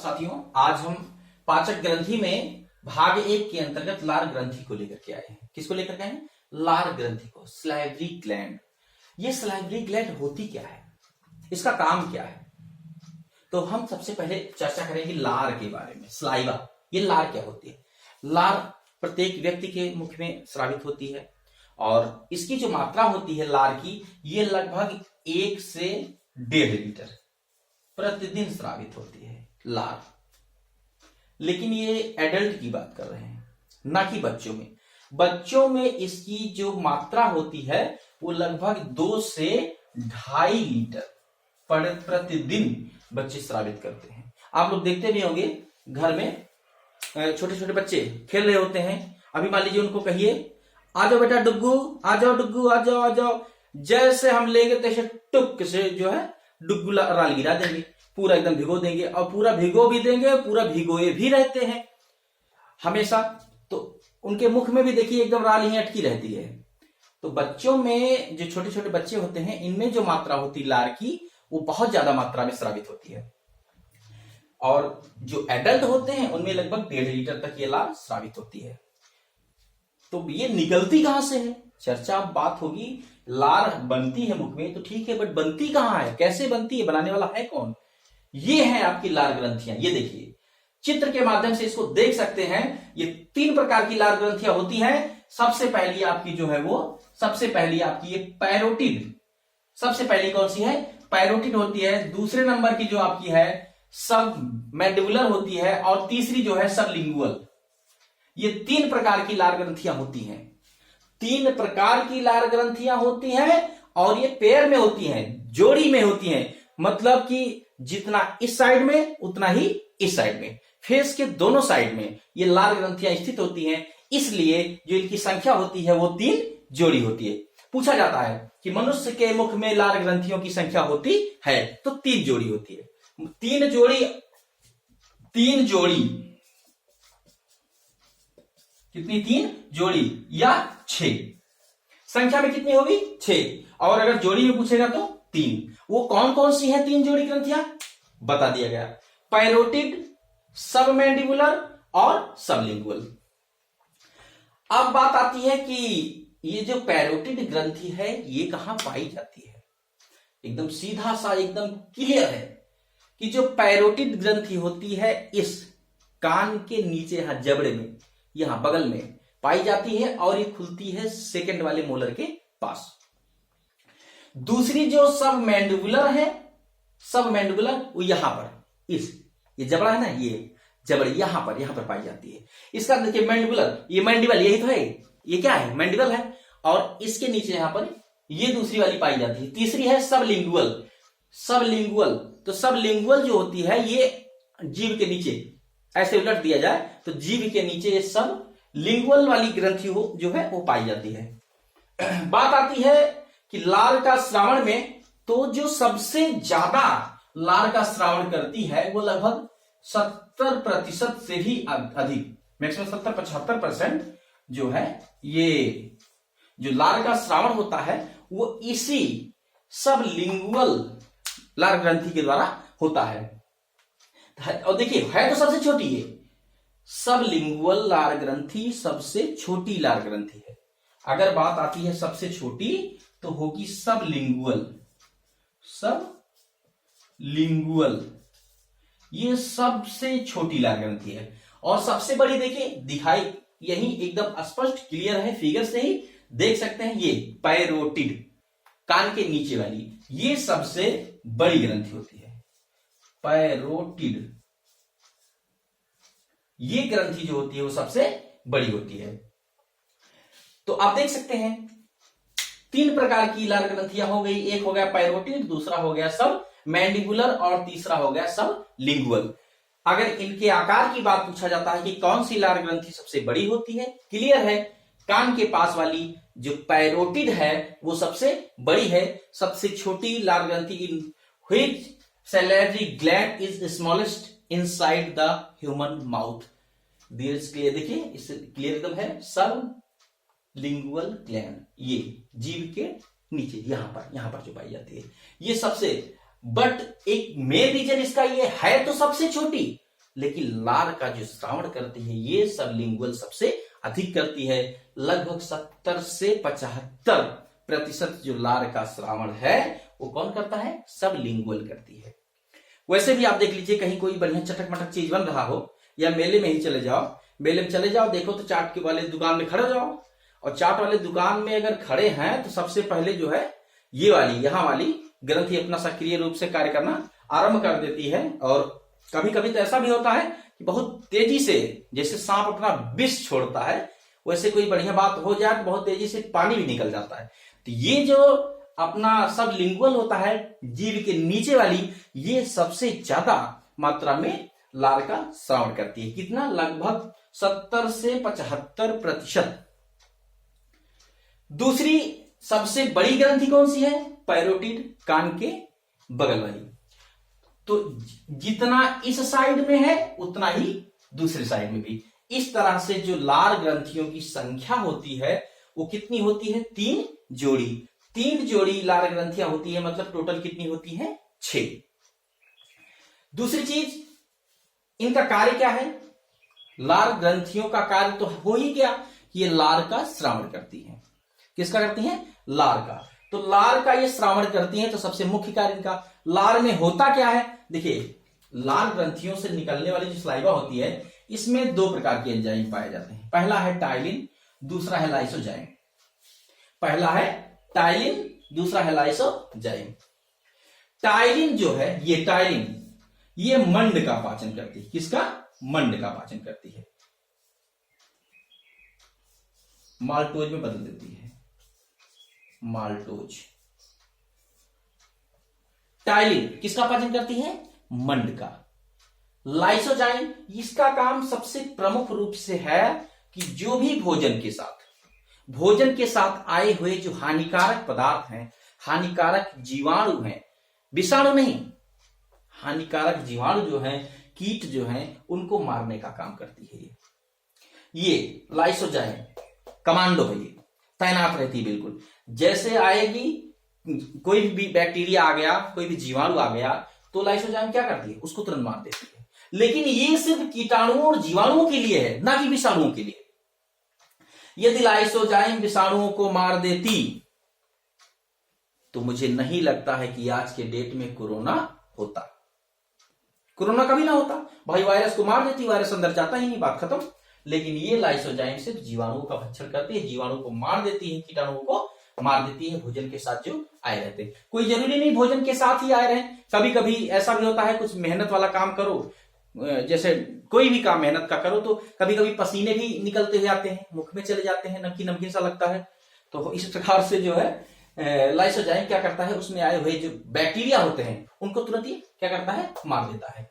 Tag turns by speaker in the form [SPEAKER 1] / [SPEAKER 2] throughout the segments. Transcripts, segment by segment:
[SPEAKER 1] साथियों, आज हम पाचक ग्रंथि में भाग 1 के अंतर्गत लार ग्रंथि को लेकर के आए हैं। किसको लेकर के आए हैं? लार ग्रंथि को, सलाइवरी ग्लैंड। ये सलाइवरी ग्लैंड होती क्या है, इसका काम क्या है? तो हम सबसे पहले चर्चा करेंगे लार के बारे में। सलाइवा, ये लार क्या होती है? लार प्रत्येक व्यक्ति के मुख में स्रावित होती है और इसकी जो मात्रा होती है लार की, ये लगभग 1 से 1.5 लीटर प्रतिदिन स्रावित होती है लार। लेकिन ये एडल्ट की बात कर रहे हैं, ना कि बच्चों में। बच्चों में इसकी जो मात्रा होती है वो लगभग 2 से 2.5 लीटर प्रतिदिन बच्चे स्रावित करते हैं। आप लोग देखते भी होंगे घर में छोटे छोटे बच्चे खेल रहे होते हैं। अभी मान लीजिए उनको कहिए आ जाओ बेटा डुग्गू, आ जाओ डुग्गू, आ जाओ आ जाओ। जैसे हम लेंगे तैसे टुक से जो है डुग्गू राल गिरा देंगे, पूरा एकदम भिगो देंगे और पूरा भिगो भी देंगे, पूरा भिगोए भी रहते हैं हमेशा। तो उनके मुख में भी देखिए एकदम राल ही अटकी रहती है। तो बच्चों में जो छोटे छोटे बच्चे होते हैं, इनमें जो मात्रा होती है लार की, वो बहुत ज्यादा मात्रा में स्रावित होती है। और जो एडल्ट होते हैं उनमें लगभग 1.5 लीटर तक ये लार स्रावित होती है। तो ये निकलती कहां से है? चर्चा बात होगी। लार बनती है मुख में तो ठीक है, बट बनती कहां है, कैसे बनती है, बनाने वाला है कौन? ये है आपकी लार ग्रंथियां। ये देखिए, चित्र के माध्यम से इसको देख सकते हैं। ये 3 प्रकार की लार ग्रंथियां होती हैं। सबसे पहली आपकी जो है वो, सबसे पहली आपकी ये पैरोटिड। सबसे पहली कौन सी है? पैरोटिड होती है। दूसरे नंबर की जो आपकी है सब मैंडिबुलर होती है और तीसरी जो है सबलिंगुअल। ये 3 प्रकार की लार ग्रंथियां होती हैं। 3 प्रकार की लार ग्रंथियां होती हैं और ये पेयर में होती हैं, जोड़ी में होती हैं। मतलब कि जितना इस साइड में उतना ही इस साइड में, फेस के दोनों साइड में ये लार ग्रंथियां स्थित होती हैं। इसलिए जो इनकी संख्या होती है वो 3 जोड़ी होती है। पूछा जाता है कि मनुष्य के मुख में लार ग्रंथियों की संख्या होती है, तो 3 जोड़ी होती है। 3 जोड़ी कितनी? 3 जोड़ी या 6। संख्या में कितनी होगी? 6। और अगर जोड़ी में पूछेगा तो 3। वो कौन कौन सी है 3 जोड़ी ग्रंथियां? बता दिया गया, पैरोटिड, सबमैंडिबुलर और सबलिंगुअल। अब बात आती है कि ये जो पैरोटिड ग्रंथि है ये कहां पाई जाती है? एकदम सीधा सा एकदम क्लियर है कि जो पैरोटिड ग्रंथि होती है इस कान के नीचे, यहां जबड़े में, यहां बगल में पाई जाती है और ये खुलती है सेकंड वाले मोलर के पास। दूसरी जो सब मैंडिबुलर है, सब मैंडिबुलर वो यहां पर, ये जबड़ा है ना, ये जबड़े यहां पर पाई जाती है। इसका देखिए मैंडिबुलर, ये मैंडिबल यही तो है, ये क्या है? मैंडिबल है। और इसके नीचे यहां पर ये दूसरी वाली पाई जाती है। तीसरी है सबलिंगुअल। सबलिंगुअल, तो सबलिंगुअल जो होती है ये जीभ के नीचे, ऐसे उलट दिया जाए तो जीभ के नीचे ये सब लिंगुअल वाली ग्रंथि हो जो है वो पाई जाती है। बात आती है कि लार का श्रावण में, तो जो सबसे ज्यादा लार का श्रावण करती है वो लगभग 70% से भी अधिक, मैक्सिमम 70-75% जो है ये जो लार का श्रावण होता है वो इसी सबलिंगुअल लार ग्रंथि के द्वारा होता है। और देखिए है तो सबसे छोटी है, सबलिंगुअल लार ग्रंथि सबसे छोटी लार ग्रंथि है। अगर बात आती है सबसे छोटी तो होगी सबलिंगुअल। सबलिंगुअल ये सबसे छोटी लार ग्रंथि है। और सबसे बड़ी देखिए, दिखाई यही एकदम स्पष्ट क्लियर है, फिगर से ही देख सकते हैं। ये पैरोटिड, कान के नीचे वाली, ये सबसे बड़ी ग्रंथि होती है। पैरोटिड ये ग्रंथि जो होती है वो सबसे बड़ी होती है। तो आप देख सकते हैं 3 प्रकार की लार ग्रंथियां हो गई। एक हो गया पैरोटिड, दूसरा हो गया सब मैंडिबुलर और तीसरा हो गया सब लिंगुअल। अगर इनके आकार की बात पूछा जाता है कि कौन सी लार ग्रंथि सबसे बड़ी होती है, क्लियर है, कान के पास वाली जो पैरोटिड है वो सबसे बड़ी है। सबसे छोटी लार ग्रंथि in which salivary gland is smallest inside the human mouth. Clear, देखिए इससे क्लियर एकदम है। सब लिंगुअल ग्लैंड, ये जीभ के नीचे यहां पर जो पाई जाती है, ये सबसे, बट एक मेन रीजन इसका ये है तो सबसे छोटी, लेकिन लार का जो श्रावण करती है ये सबलिंगुअल सबसे अधिक करती है। लगभग 70 से 75% जो लार का श्रावण है वो कौन करता है, सबलिंगुअल करती है। वैसे भी आप देख लीजिए, कहीं कोई बढ़िया चटक मटक चीज बन रहा हो या मेले में ही चले जाओ, मेले में चले जाओ, देखो तो चाट के वाले दुकान में खड़े हो जाओ, और चाट वाले दुकान में अगर खड़े हैं तो सबसे पहले जो है ये वाली यहाँ वाली ग्रंथि अपना सक्रिय रूप से कार्य करना आरंभ कर देती है। और कभी कभी तो ऐसा भी होता है कि बहुत तेजी से, जैसे सांप अपना विष छोड़ता है वैसे कोई बढ़िया बात हो जाए तो बहुत तेजी से पानी भी निकल जाता है। तो ये जो अपना सब लिंगुअल होता है जीव के नीचे वाली, ये सबसे ज्यादा मात्रा में लार का श्रावण करती है। कितना, लगभग 70 से 75%। दूसरी सबसे बड़ी ग्रंथि कौन सी है, पैरोटिड, कान के बगल वाली। तो जितना इस साइड में है उतना ही दूसरे साइड में भी। इस तरह से जो लार ग्रंथियों की संख्या होती है वो कितनी होती है, 3 जोड़ी। 3 जोड़ी लार ग्रंथियां होती है, मतलब टोटल कितनी होती है, 6। दूसरी चीज, इनका कार्य क्या है, लार ग्रंथियों का कार्य तो हो ही गया, ये लार का श्रावण करती है। किसका करती है, लार का। तो लार का ये श्रावण करती है, तो सबसे मुख्य कार्य इनका। लार में होता क्या है, देखिए लार ग्रंथियों से निकलने वाली जो स्लाइवा होती है इसमें 2 प्रकार के एंजाइम पाए जाते हैं। पहला है टाइलिन, दूसरा है लाइसोजाइम। पहला है टाइलिन, दूसरा है लाइसोजाइम। टाइलिन जो है, ये टाइलिन ये मंड का पाचन करती है। किसका, मंड का पाचन करती है, माल्टोज में बदल देती है, माल्टोज। टाइलिन किसका पाचन करती है, मंड का। लाइसोजाइम, इसका काम सबसे प्रमुख रूप से है कि जो भी भोजन के साथ आए हुए जो हानिकारक पदार्थ हैं, हानिकारक जीवाणु हैं, विषाणु नहीं, हानिकारक जीवाणु जो हैं, कीट जो हैं, उनको मारने का काम करती है। ये लाइसोजाइम कमांडो है, ये तैनात रहती है बिल्कुल। जैसे आएगी कोई भी बैक्टीरिया आ गया, कोई भी जीवाणु आ गया, तो लाइसोजाइम क्या करती है, उसको तुरंत मार देती है। लेकिन ये सिर्फ कीटाणुओं और जीवाणुओं के लिए है, ना कि विषाणुओं के लिए। यदि लाइसोजाइम विषाणुओं को मार देती तो मुझे नहीं लगता है कि आज के डेट में कोरोना होता। कोरोना कभी ना होता भाई, वायरस को मार देती, वायरस अंदर जाता ही नहीं, बात खत्म। लेकिन ये लाइसोजाइम सिर्फ जीवाणुओं का भक्षण करती है, जीवाणु को मार देती है, कीटाणुओं को मार देती है भोजन के साथ जो आए रहते हैं। कोई जरूरी नहीं भोजन के साथ ही आए रहे, कभी कभी ऐसा भी होता है कुछ मेहनत वाला काम करो, जैसे कोई भी काम मेहनत का करो, तो कभी कभी पसीने भी निकलते हुए आते हैं, मुख में चले जाते हैं, नमकीन नमकीन सा लगता है। तो इस प्रकार से जो है लाइसोजाइम क्या करता है, उसमें आए हुए जो बैक्टीरिया होते हैं उनको तुरंत ही क्या करता है, मार देता है।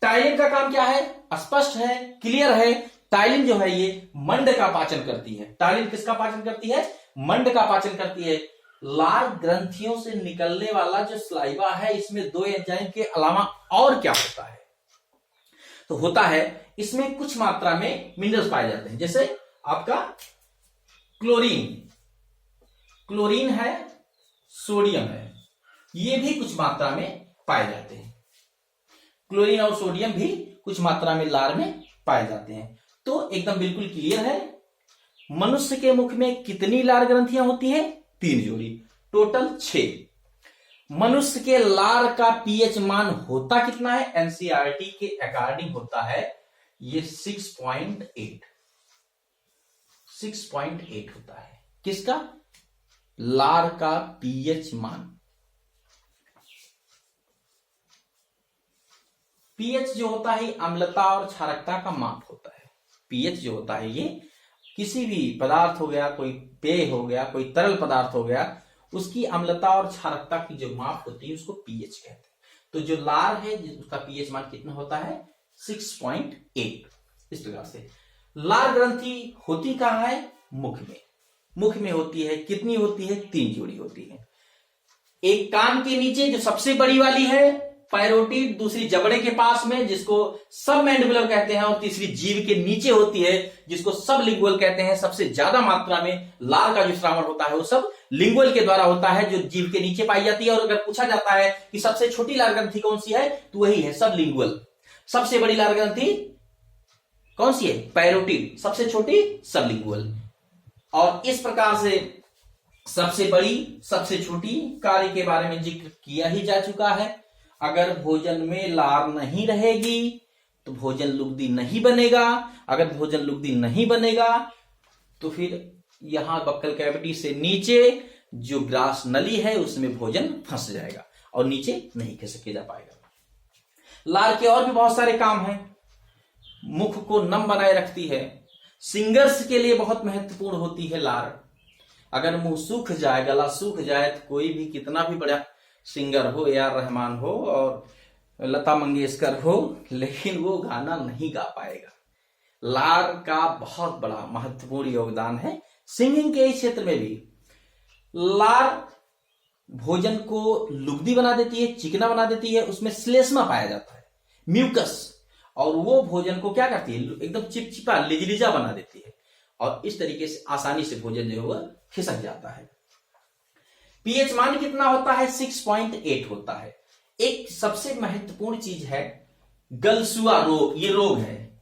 [SPEAKER 1] टाइलिन का काम क्या है, स्पष्ट है, क्लियर है। टाइलिन जो है ये मंड का पाचन करती है। टाइलिन किसका पाचन करती है, मंड का पाचन करती है। लार ग्रंथियों से निकलने वाला जो स्लाइवा है, इसमें 2 एंजाइम के अलावा और क्या होता है, तो होता है इसमें कुछ मात्रा में मिनरल्स पाए जाते हैं। जैसे आपका क्लोरीन है, सोडियम है, ये भी कुछ मात्रा में पाए जाते हैं। क्लोरीन और सोडियम भी कुछ मात्रा में लार में पाए जाते हैं। तो एकदम बिल्कुल क्लियर है। मनुष्य के मुख में कितनी लार ग्रंथियां होती हैं, 3 जोड़ी, टोटल 6। मनुष्य के लार का पीएच मान होता कितना है, एनसीईआरटी के अकॉर्डिंग होता है ये 6.8 होता है। किसका, लार का पीएच मान। पीएच जो होता है अम्लता और क्षारकता का माप होता है। पीएच जो होता है ये किसी भी पदार्थ हो गया, कोई पेय हो गया, कोई तरल पदार्थ हो गया, उसकी अम्लता और क्षारकता की जो माप होती है उसको पीएच कहते हैं। तो जो लार है उसका पीएच मान कितना होता है, 6.8। इस प्रकार से लार ग्रंथि होती कहां है, मुख में। मुख में होती है, कितनी होती है, 3 जोड़ी होती है। एक कान के नीचे जो सबसे बड़ी वाली है पैरोटिड, दूसरी जबड़े के पास में जिसको सब मैंडिबुलर कहते हैं, और तीसरी जीभ के नीचे होती है जिसको सब लिंगुअल कहते हैं। सबसे ज्यादा मात्रा में लार का जो श्रावण होता है वो सब लिंगुअल के द्वारा होता है, जो जीभ के नीचे पाई जाती है। और अगर पूछा जाता है कि सबसे छोटी लार ग्रंथि कौन सी है, तो वही है सब लिंगुअल। सबसे बड़ी लार ग्रंथि कौन सी है? पैरोटिड। सबसे छोटी सबलिंगुअल। और इस प्रकार से सबसे बड़ी सबसे छोटी कार्य के बारे में जिक्र किया ही जा चुका है। अगर भोजन में लार नहीं रहेगी तो भोजन लुगदी नहीं बनेगा। अगर भोजन लुगदी नहीं बनेगा तो फिर यहां बक्कल कैविटी से नीचे जो ग्रास नली है उसमें भोजन फंस जाएगा और नीचे नहीं खिसके जा पाएगा। लार के और भी बहुत सारे काम हैं। मुख को नम बनाए रखती है। सिंगर्स के लिए बहुत महत्वपूर्ण होती है लार। अगर मुंह सूख जाए, गला सूख जाए तो कोई भी कितना भी बड़ा सिंगर हो, ए.आर. रहमान हो और लता मंगेशकर हो, लेकिन वो गाना नहीं गा पाएगा। लार का बहुत बड़ा महत्वपूर्ण योगदान है सिंगिंग के क्षेत्र में भी। लार भोजन को लुगदी बना देती है, चिकना बना देती है, उसमें श्लेष्मा पाया जाता है, म्यूकस, और वो भोजन को क्या करती है? एकदम चिपचिपा लिजलिजा बना देती है और इस तरीके से आसानी से भोजन जो है वह खिसक जाता है। पीएच मान कितना होता है? 6.8 होता है। एक सबसे महत्वपूर्ण चीज है गलसुआ रोग। ये रोग है,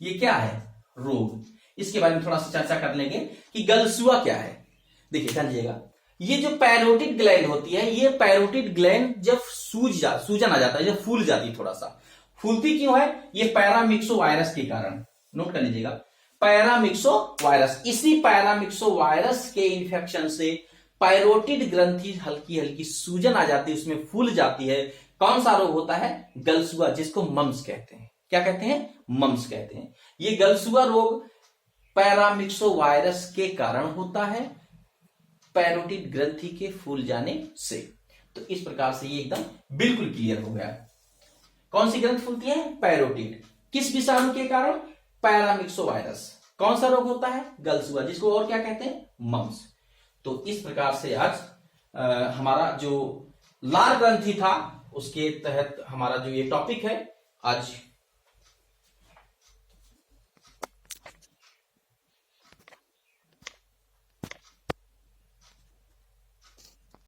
[SPEAKER 1] ये क्या है? रोग। इसके बारे में थोड़ा सा चर्चा कर लेंगे कि गलसुआ क्या है। देखिए ध्यान दीजिएगा, ये जो पैरोटिड ग्लैंड होती है, ये पैरोटिड ग्लैंड जब सूजन आ जाता है, जब फूल जाती है, थोड़ा सा फूलती क्यों है? ये पैरामिक्सो वायरस के कारण। नोट कर लीजिएगा, पैरामिक्सो वायरस। इसी पैरामिक्सो वायरस के इन्फेक्शन से पैरोटिड ग्रंथि हल्की हल्की सूजन आ जाती है, उसमें फूल जाती है। कौन सा रोग होता है? गलसुआ, जिसको मम्स कहते हैं। क्या कहते हैं? मम्स कहते हैं। ये गलसुआ रोग पैरामिक्सो वायरस के कारण होता है, पैरोटिड ग्रंथि के फूल जाने से। तो इस प्रकार से ये एकदम बिल्कुल क्लियर हो गया। कौन सी ग्रंथि फूलती है? पैरोटिड। किस विषाणु के कारण? Paramyxo virus. कौन सा रोग होता है? गलसुआ, जिसको और क्या कहते हैं? मम्स। तो इस प्रकार से आज हमारा जो लार ग्रंथि था उसके तहत हमारा जो ये टॉपिक है आज